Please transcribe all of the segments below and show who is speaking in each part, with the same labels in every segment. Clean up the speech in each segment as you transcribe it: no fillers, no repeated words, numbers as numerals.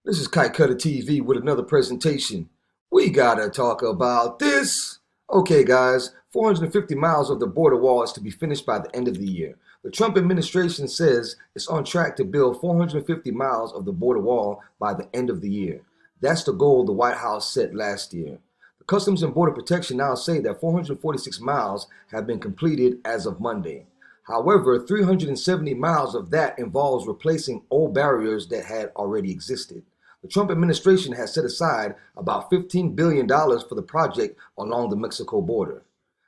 Speaker 1: This is Kite Cutter TV with another presentation. We gotta talk about this. Okay, guys, 450 miles of the border wall is to be finished by the end of the year. The Trump administration says it's on track to build 450 miles of the border wall by the end of the year. That's the goal the White House set last year. The Customs and Border Protection now say that 446 miles have been completed as of Monday. However, 370 miles of that involves replacing old barriers that had already existed. The Trump administration has set aside about $15 billion for the project along the Mexico border.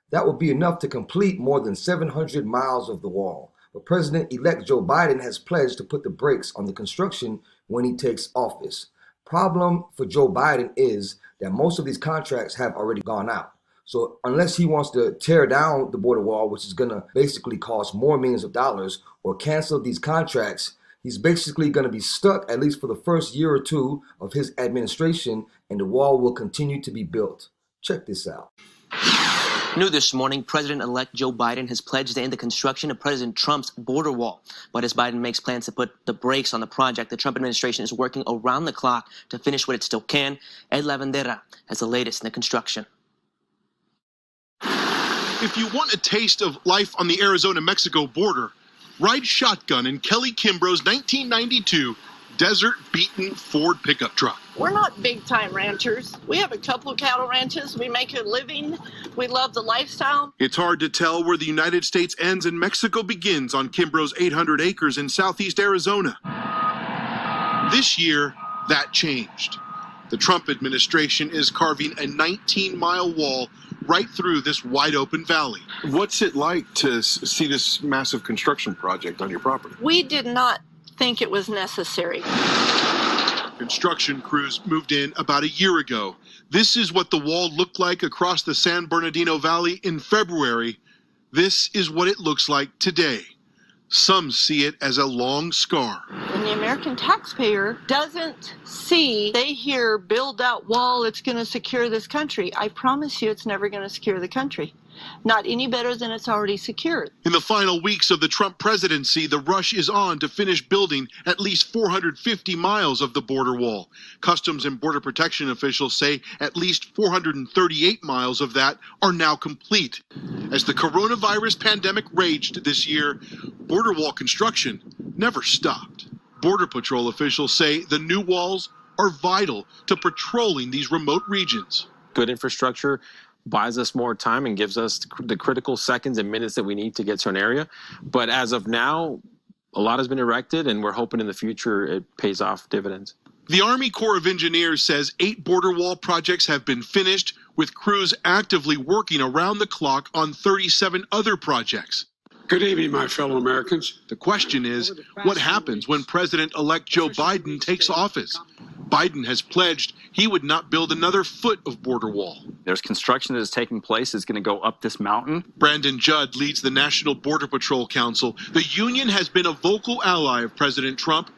Speaker 1: That would be enough to complete more than 700 miles of the wall. But President-elect Joe Biden has pledged to put the brakes on the construction when he takes office. Problem for Joe Biden is that most of these contracts have already gone out. So unless he wants to tear down the border wall, which is going to basically cost more millions of dollars, or cancel these contracts, he's basically going to be stuck, at least for the first year or two of his administration, and the wall will continue to be built. Check this out.
Speaker 2: New this morning, President-elect Joe Biden has pledged to end the construction of President Trump's border wall. But as Biden makes plans to put the brakes on the project, the Trump administration is working around the clock to finish what it still can. Ed Lavandera has the latest in the construction.
Speaker 3: If you want a taste of life on the Arizona-Mexico border, ride shotgun in Kelly Kimbrough's 1992 desert-beaten Ford pickup truck.
Speaker 4: We're not big-time ranchers. We have a couple of cattle ranches. We make a living. We love the lifestyle.
Speaker 3: It's hard to tell where the United States ends and Mexico begins on Kimbrough's 800 acres in southeast Arizona. This year, that changed. The Trump administration is carving a 19-mile wall right through this wide-open valley.
Speaker 5: What's it like to see this massive construction project on your property?
Speaker 4: We did not think it was necessary.
Speaker 3: Construction crews moved in about a year ago. This is what the wall looked like across the San Bernardino Valley in February. This is what it looks like today. Some see it as a long scar.
Speaker 4: And the American taxpayer doesn't see, they hear build out wall, it's going to secure this country. I promise you it's never going to secure the country. Not any better than it's already secured.
Speaker 3: In the final weeks of the Trump presidency, the rush is on to finish building at least 450 miles of the border wall. Customs and Border Protection officials say at least 438 miles of that are now complete. As the coronavirus pandemic raged this year, border wall construction never stopped. Border Patrol officials say the new walls are vital to patrolling these remote regions.
Speaker 6: Good infrastructure buys us more time and gives us the critical seconds and minutes that we need to get to an area. But as of now, a lot has been erected, and we're hoping in the future it pays off dividends.
Speaker 3: The Army Corps of Engineers says 8 border wall projects have been finished, with crews actively working around the clock on 37 other projects.
Speaker 7: Good evening, my fellow Americans.
Speaker 3: The question is, what happens when President-elect Joe Biden takes office? Biden has pledged he would not build another foot of border wall.
Speaker 8: There's construction that is taking place. It's going to go up this mountain.
Speaker 3: Brandon Judd leads the National Border Patrol Council. The union has been a vocal ally of President Trump.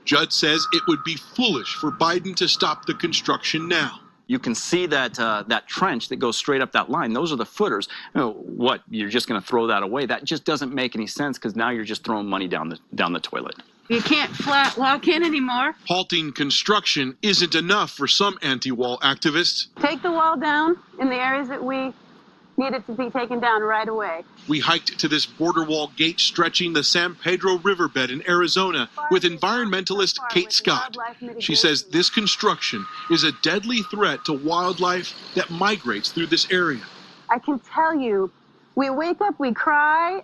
Speaker 3: Judd says it would be foolish for Biden to stop the construction now.
Speaker 8: You can see that that trench that goes straight up that line. Those are the footers. What, you're just going to throw that away? That just doesn't make any sense, because now you're just throwing money down the toilet.
Speaker 9: You can't flat walk in anymore.
Speaker 3: Halting construction isn't enough for some anti-wall activists.
Speaker 9: Take the wall down in the areas that we need it to be taken down right away.
Speaker 3: We hiked to this border wall gate stretching the San Pedro riverbed in Arizona with environmentalist Kate Scott. She says this construction is a deadly threat to wildlife that migrates through this area.
Speaker 9: I can tell you, we wake up, we cry,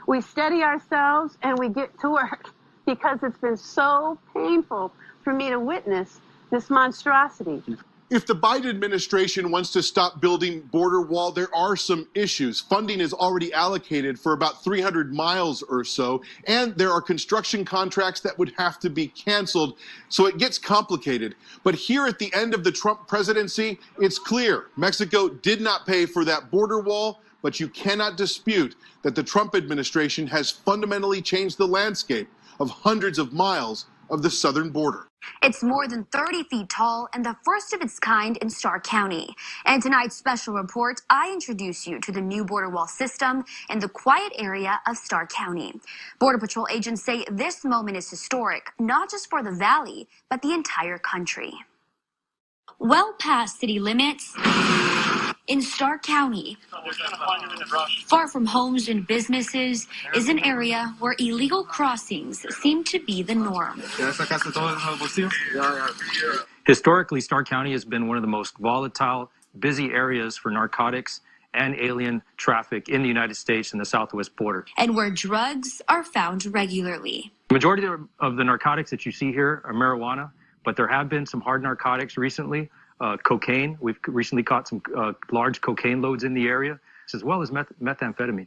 Speaker 9: we steady ourselves, and we get to work, because it's been so painful for me to witness this monstrosity.
Speaker 3: If the Biden administration wants to stop building border wall, there are some issues. Funding is already allocated for about 300 miles or so, and there are construction contracts that would have to be canceled, so it gets complicated. But here at the end of the Trump presidency, it's clear Mexico did not pay for that border wall, but you cannot dispute that the Trump administration has fundamentally changed the landscape of hundreds of miles of the southern border.
Speaker 10: It's more than 30 feet tall and the first of its kind in Starr County. And tonight's special report, I introduce you to the new border wall system in the quiet area of Starr County. Border Patrol agents say this moment is historic, not just for the valley, but the entire country. Well past city limits, in Starr County, far from homes and businesses, is an area where illegal crossings seem to be the norm.
Speaker 11: Historically, Starr County has been one of the most volatile, busy areas for narcotics and alien traffic in the United States and the southwest border.
Speaker 10: And where drugs are found regularly.
Speaker 11: The majority of the narcotics that you see here are marijuana, but there have been some hard narcotics recently. Cocaine. We've recently caught some large cocaine loads in the area, as well as methamphetamine.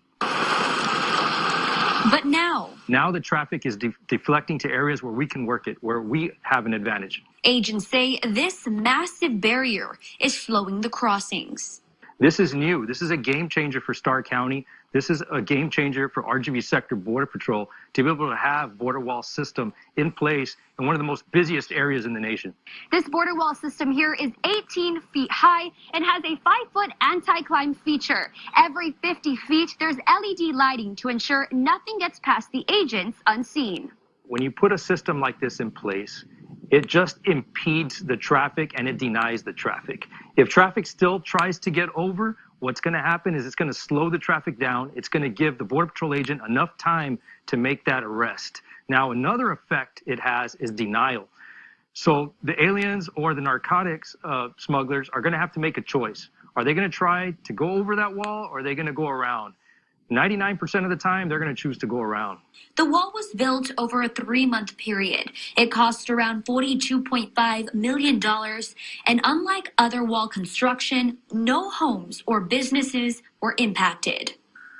Speaker 10: But now
Speaker 11: the traffic is deflecting to areas where we can work it, where we have an advantage.
Speaker 10: Agents say this massive barrier is slowing the crossings.
Speaker 11: This is new. This is a game changer for Starr County. This is a game changer for RGV Sector Border Patrol to be able to have border wall system in place in one of the most busiest areas in the nation.
Speaker 10: This border wall system here is 18 feet high and has a 5-foot anti-climb feature. Every 50 feet, there's LED lighting to ensure nothing gets past the agents unseen.
Speaker 11: When you put a system like this in place, it just impedes the traffic and it denies the traffic. If traffic still tries to get over, what's going to happen is it's going to slow the traffic down. It's going to give the Border Patrol agent enough time to make that arrest. Now, another effect it has is denial. So the aliens or the narcotics smugglers are going to have to make a choice. Are they going to try to go over that wall or are they going to go around? 99% of the time, they're going to choose to go around.
Speaker 10: The wall was built over a 3-month period. It cost around $42.5 million. And unlike other wall construction, no homes or businesses were impacted.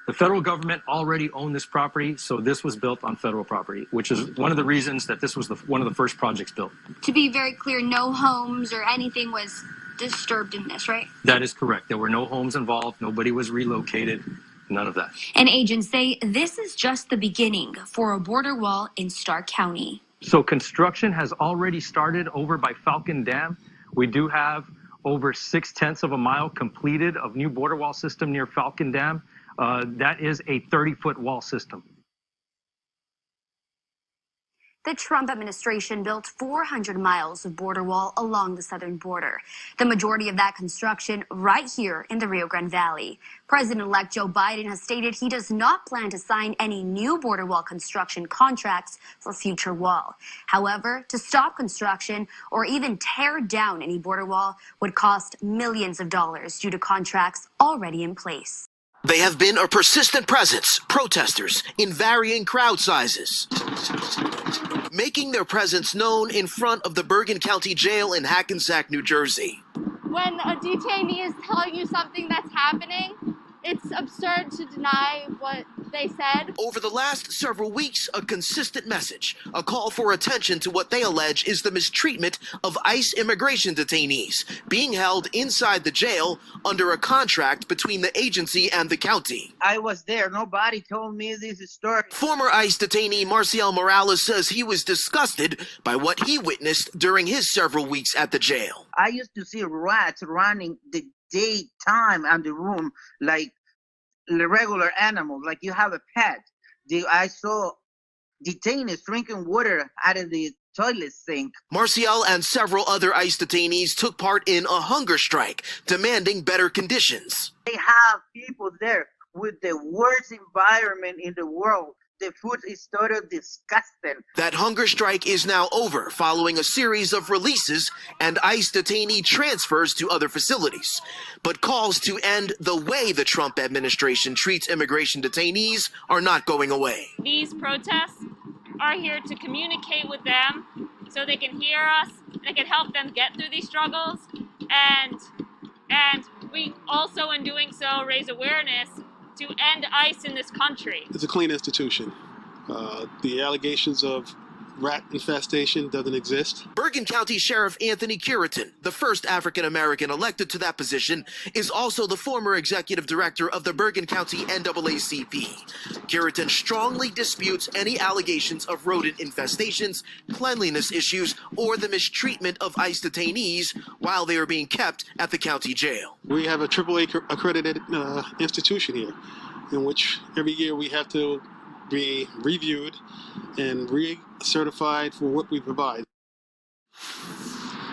Speaker 11: The federal government already owned this property, so this was built on federal property, which is one of the reasons that this was one of the first projects built.
Speaker 10: To be very clear, no homes or anything was disturbed in this, right?
Speaker 11: That is correct. There were no homes involved. Nobody was relocated. None of that.
Speaker 10: And agents say this is just the beginning for a border wall in Starr County.
Speaker 11: So construction has already started over by Falcon Dam. We do have over 0.6 of a mile completed of new border wall system near Falcon Dam. That is a 30-foot wall system.
Speaker 10: The Trump administration built 400 miles of border wall along the southern border. The majority of that construction right here in the Rio Grande Valley. President-elect Joe Biden has stated he does not plan to sign any new border wall construction contracts for future wall. However, to stop construction or even tear down any border wall would cost millions of dollars due to contracts already in place.
Speaker 12: They have been a persistent presence, protesters in varying crowd sizes, making their presence known in front of the Bergen County Jail in Hackensack, New Jersey.
Speaker 13: When a detainee is telling you something that's happening, it's absurd to deny what they said.
Speaker 12: Over the last several weeks, a consistent message, a call for attention to what they allege is the mistreatment of ICE immigration detainees being held inside the jail under a contract between the agency and the county.
Speaker 14: I was there. Nobody told me this story.
Speaker 12: Former ICE detainee Marcial Morales says he was disgusted by what he witnessed during his several weeks at the jail.
Speaker 14: I used to see rats running the daytime on the room like regular animals, like you have a pet. I saw detainees drinking water out of the toilet sink.
Speaker 12: Marcial and several other ICE detainees took part in a hunger strike, demanding better conditions.
Speaker 14: They have people there with the worst environment in the world. The food is totally disgusting.
Speaker 12: That hunger strike is now over following a series of releases and ICE detainee transfers to other facilities. But calls to end the way the Trump administration treats immigration detainees are not going away.
Speaker 15: These protests are here to communicate with them so they can hear us, they can help them get through these struggles, and we also, in doing so, raise awareness to end ICE in this country.
Speaker 5: It's a clean institution. The allegations of rat infestation doesn't exist.
Speaker 12: Bergen County Sheriff Anthony Curitin, the first African American elected to that position, is also the former executive director of the Bergen County NAACP. Curitin strongly disputes any allegations of rodent infestations, cleanliness issues, or the mistreatment of ICE detainees while they are being kept at the county jail.
Speaker 5: We have a AAA accredited institution here, in which every year we have to be reviewed and recertified for what we provide.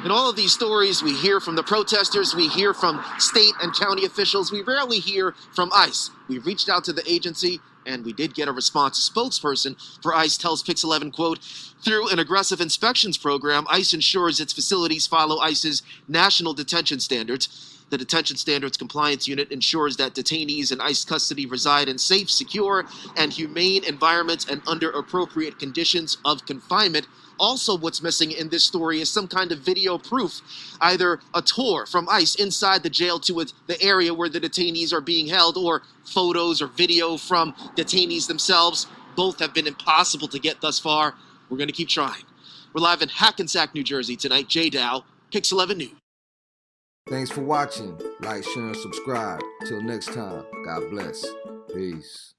Speaker 16: In all of these stories, we hear from the protesters, we hear from state and county officials, we rarely hear from ICE. We reached out to the agency, and we did get a response. A spokesperson for ICE tells Pix 11, quote, through an aggressive inspections program, ICE ensures its facilities follow ICE's national detention standards. The Detention Standards Compliance Unit ensures that detainees in ICE custody reside in safe, secure, and humane environments and under appropriate conditions of confinement. Also, what's missing in this story is some kind of video proof, either a tour from ICE inside the jail to the area where the detainees are being held, or photos or video from detainees themselves. Both have been impossible to get thus far. We're going to keep trying. We're live in Hackensack, New Jersey tonight. Jay Dow, Pix 11 News.
Speaker 1: Thanks for watching. Like, share, and subscribe. Till next time, God bless. Peace.